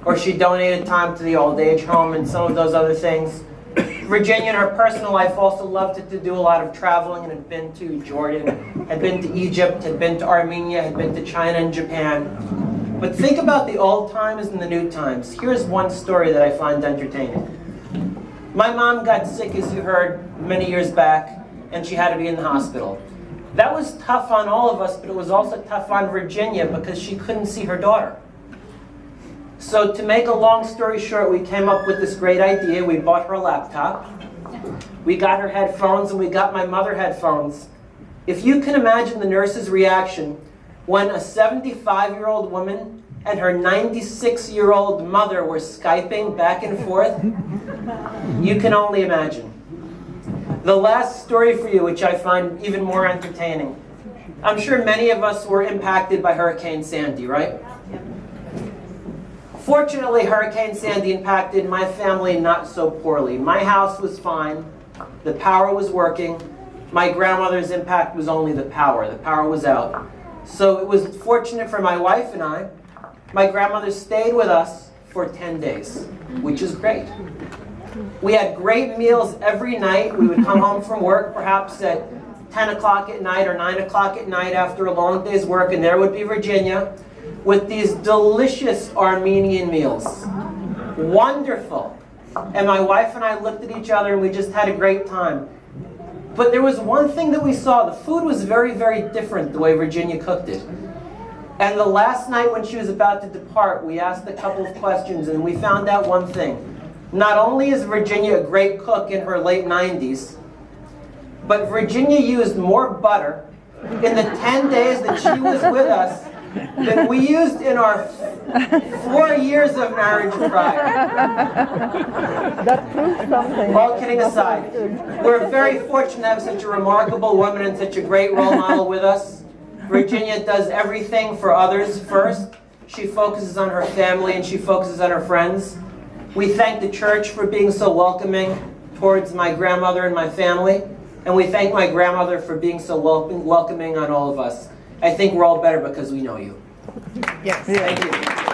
or she donated time to the old age home and some of those other things. Virginia in her personal life also loved to do a lot of traveling and had been to Jordan, had been to Egypt, had been to Armenia, had been to China and Japan. But think about the old times and the new times. Here's one story that I find entertaining. My mom got sick, as you heard, many years back, and she had to be in the hospital. That was tough on all of us, but it was also tough on Virginia because she couldn't see her daughter. So to make a long story short, we came up with this great idea. We bought her a laptop. We got her headphones, and we got my mother headphones. If you can imagine the nurse's reaction when a 75-year-old woman and her 96-year-old mother were Skyping back and forth, you can only imagine. The last story for you, which I find even more entertaining. I'm sure many of us were impacted by Hurricane Sandy, right? Fortunately, Hurricane Sandy impacted my family not so poorly. My house was fine. The power was working. My grandmother's impact was only the power. The power was out. So it was fortunate for my wife and I. My grandmother stayed with us for 10 days, which is great. We had great meals every night. We would come home from work perhaps at 10 o'clock at night or 9 o'clock at night after a long day's work, and there would be Virginia with these delicious Armenian meals. Wonderful. And my wife and I looked at each other and we just had a great time. But there was one thing that we saw. The food was very, very different the way Virginia cooked it. And the last night when she was about to depart, we asked a couple of questions and we found out one thing. Not only is Virginia a great cook in her late 90s, but Virginia used more butter in the 10 days that she was with us than we used in our 4 years of marriage prior. That proves something. All kidding aside, we're very fortunate to have such a remarkable woman and such a great role model with us. Virginia does everything for others first. She focuses on her family and she focuses on her friends. We thank the church for being so welcoming towards my grandmother and my family. And we thank my grandmother for being so welcoming on all of us. I think we're all better because we know you. Yes. Thank you.